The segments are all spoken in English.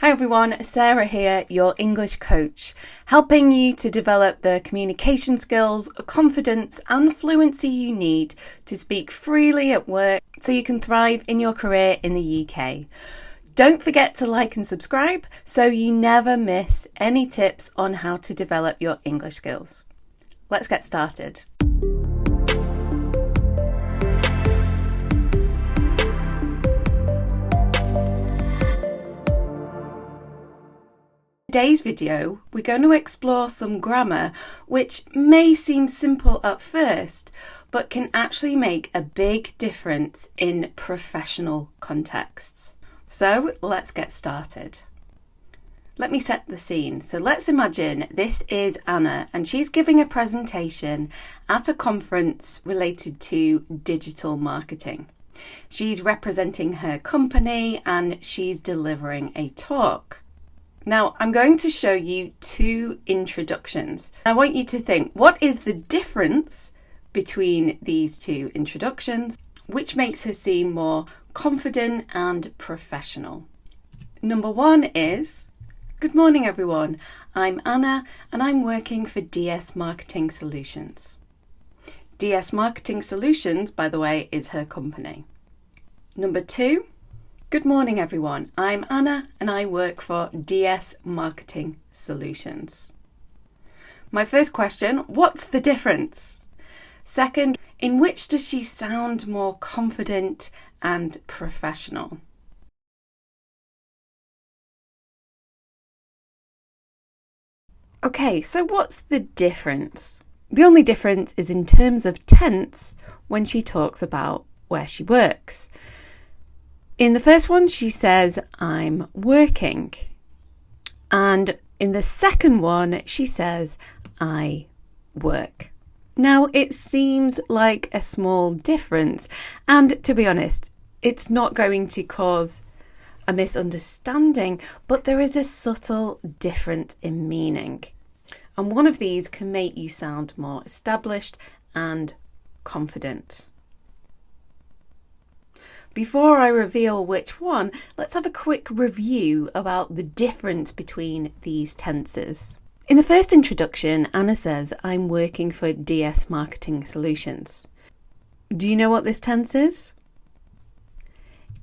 Hi everyone, Sarah here, your English coach, helping you to develop the communication skills, confidence and fluency you need to speak freely at work so you can thrive in your career in the UK. Don't forget to like and subscribe so you never miss any tips on how to develop your English skills. Let's get started. In today's video, we're going to explore some grammar which may seem simple at first, but can actually make a big difference in professional contexts. So let's get started. Let me set the scene. So let's imagine this is Anna and she's giving a presentation at a conference related to digital marketing. She's representing her company and she's delivering a talk. Now, I'm going to show you two introductions. I want you to think, what is the difference between these two introductions? Which makes her seem more confident and professional? Number one is, good morning everyone, I'm Anna and I'm working for DS Marketing Solutions. DS Marketing Solutions, by the way, is her company. Number two, good morning everyone, I'm Anna and I work for DS Marketing Solutions. My first question, what's the difference? Second, in which does she sound more confident and professional? Okay, so what's the difference? The only difference is in terms of tense when she talks about where she works. In the first one, she says, I'm working. And in the second one, she says, I work. Now, it seems like a small difference. And to be honest, it's not going to cause a misunderstanding, but there is a subtle difference in meaning. And one of these can make you sound more established and confident. Before I reveal which one, let's have a quick review about the difference between these tenses. In the first introduction, Anna says, I'm working for DS Marketing Solutions. Do you know what this tense is?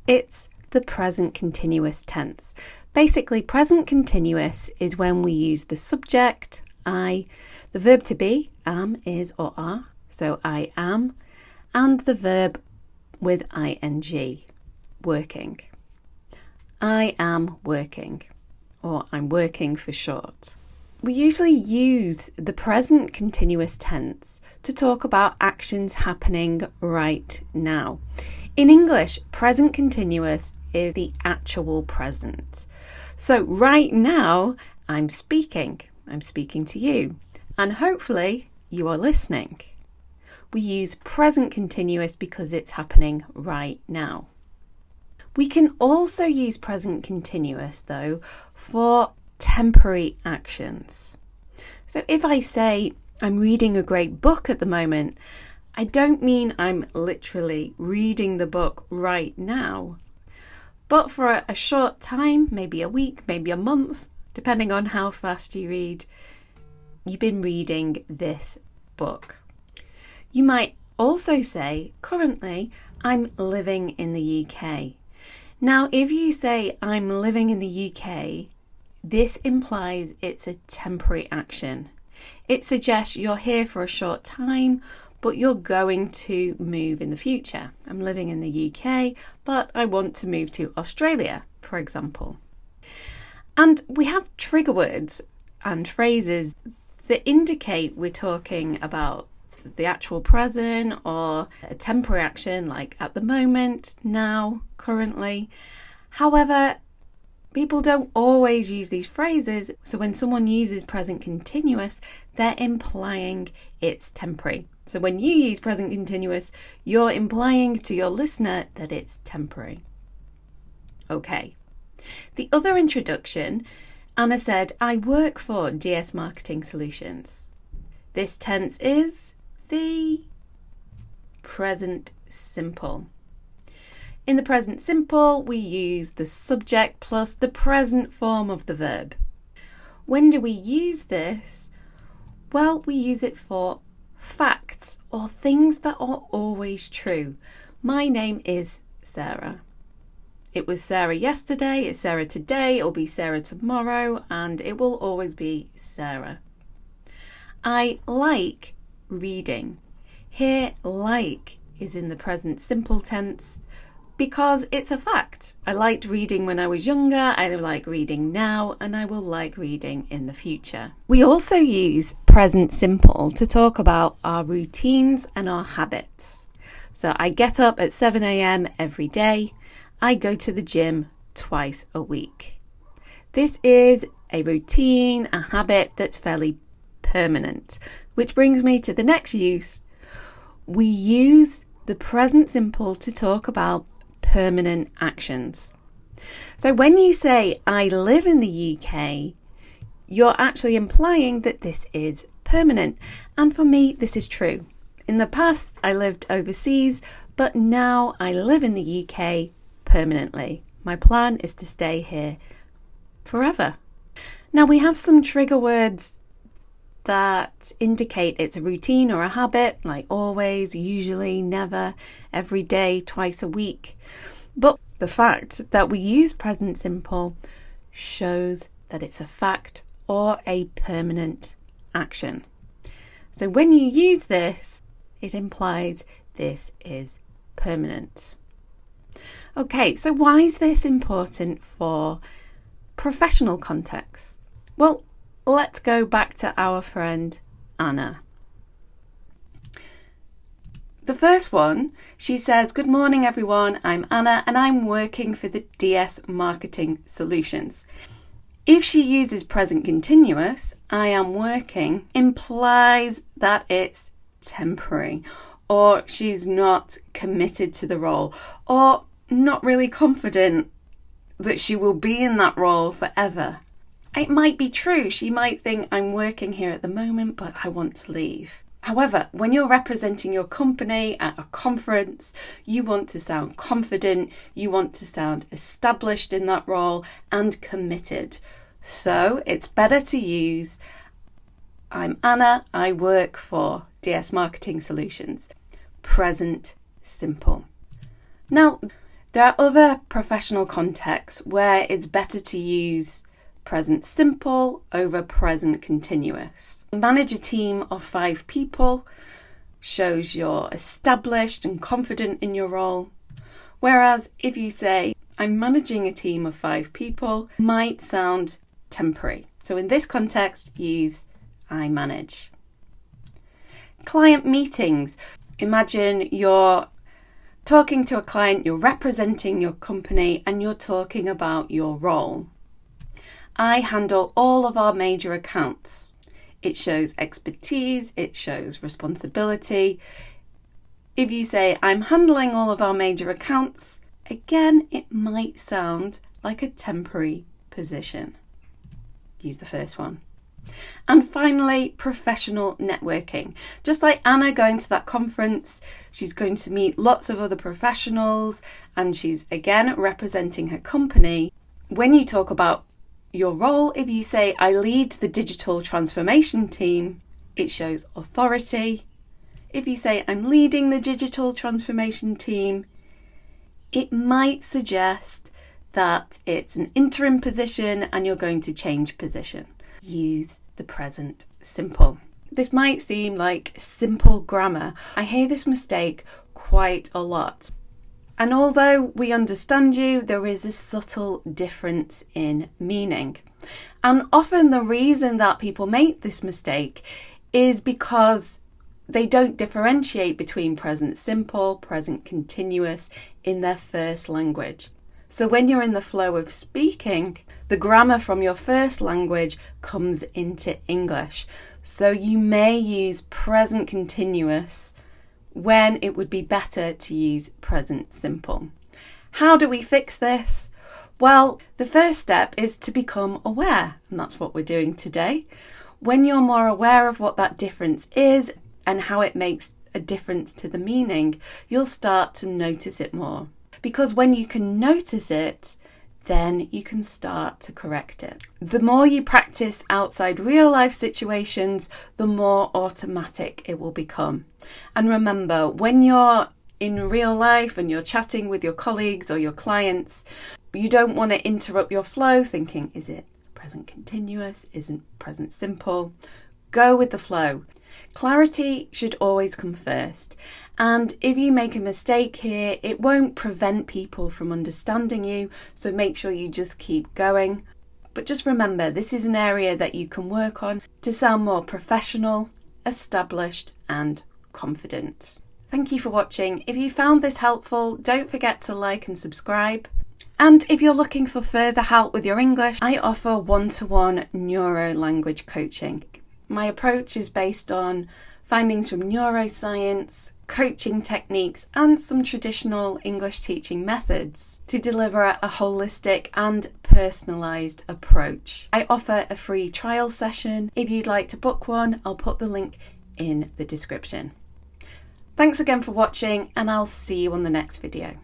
It's the present continuous tense. Basically, present continuous is when we use the subject, I, the verb to be, am, is or are, so I am, and the verb with ing, working. I am working, or I'm working for short. We usually use the present continuous tense to talk about actions happening right now. In English, present continuous is the actual present. So right now, I'm speaking to you, and hopefully you are listening. We use present continuous because it's happening right now. We can also use present continuous though for temporary actions. So if I say I'm reading a great book at the moment, I don't mean I'm literally reading the book right now, but for a short time, maybe a week, maybe a month, depending on how fast you read, you've been reading this book. You might also say, currently, I'm living in the UK. Now, if you say, I'm living in the UK, this implies it's a temporary action. It suggests you're here for a short time, but you're going to move in the future. I'm living in the UK, but I want to move to Australia, for example. And we have trigger words and phrases that indicate we're talking about the actual present or a temporary action like at the moment, now, currently. However, people don't always use these phrases, so when someone uses present continuous, they're implying it's temporary. So when you use present continuous, you're implying to your listener that it's temporary. Okay. The other introduction, Anna said, I work for DS Marketing Solutions. This tense is the present simple. In the present simple, we use the subject plus the present form of the verb. When do we use this? Well, we use it for facts or things that are always true. My name is Sarah. It was Sarah yesterday, it's Sarah today, it'll be Sarah tomorrow, and it will always be Sarah. I like reading. Here, like is in the present simple tense because it's a fact. I liked reading when I was younger, I like reading now, and I will like reading in the future. We also use present simple to talk about our routines and our habits. So I get up at 7 a.m. every day. I go to the gym twice a week. This is a routine, a habit that's fairly permanent, which brings me to the next use. We use the present simple to talk about permanent actions. So when you say, I live in the UK, you're actually implying that this is permanent. And for me, this is true. In the past, I lived overseas, but now I live in the UK permanently. My plan is to stay here forever. Now we have some trigger words that indicate it's a routine or a habit, like always, usually, never, every day, twice a week. But the fact that we use present simple shows that it's a fact or a permanent action. So when you use this, it implies this is permanent. Okay, so why is this important for professional context? Well, let's go back to our friend Anna. The first one, she says, good morning everyone, I'm Anna and I'm working for the DS Marketing Solutions. If she uses present continuous, I am working, implies that it's temporary, or she's not committed to the role, or not really confident that she will be in that role forever. It might be true. She might think, I'm working here at the moment, but I want to leave. However, when you're representing your company at a conference, you want to sound confident, you want to sound established in that role and committed. So it's better to use, I'm Anna, I work for DS Marketing Solutions. Present simple. Now, there are other professional contexts where it's better to use present simple over present continuous. Manage a team of 5 people shows you're established and confident in your role. Whereas if you say, I'm managing a team of 5 people, might sound temporary. So in this context, use I manage. Client meetings. Imagine you're talking to a client, you're representing your company, and you're talking about your role. I handle all of our major accounts. It shows expertise, it shows responsibility. If you say, I'm handling all of our major accounts, again, it might sound like a temporary position. Use the first one. And finally, professional networking. Just like Anna going to that conference, she's going to meet lots of other professionals and she's again representing her company. When you talk about your role, if you say, I lead the digital transformation team, it shows authority. If you say, I'm leading the digital transformation team, it might suggest that it's an interim position and you're going to change position. Use the present simple. This might seem like simple grammar. I hear this mistake quite a lot. And although we understand you, there is a subtle difference in meaning. And often the reason that people make this mistake is because they don't differentiate between present simple, present continuous in their first language. So when you're in the flow of speaking, the grammar from your first language comes into English. So you may use present continuous when it would be better to use present simple. How do we fix this? Well, the first step is to become aware, and that's what we're doing today. When you're more aware of what that difference is and how it makes a difference to the meaning, you'll start to notice it more. because when you can notice it, then you can start to correct it. The more you practice outside real life situations, the more automatic it will become. And remember, when you're in real life and you're chatting with your colleagues or your clients, you don't want to interrupt your flow thinking, is it present continuous? Isn't present simple? Go with the flow. Clarity should always come first. And if you make a mistake here, it won't prevent people from understanding you. So make sure you just keep going. But just remember, this is an area that you can work on to sound more professional, established, and confident. Thank you for watching. If you found this helpful, don't forget to like and subscribe. And if you're looking for further help with your English, I offer one-to-one neuro-language coaching. My approach is based on findings from neuroscience, coaching techniques, and some traditional English teaching methods to deliver a holistic and personalised approach. I offer a free trial session. If you'd like to book one, I'll put the link in the description. Thanks again for watching, and I'll see you on the next video.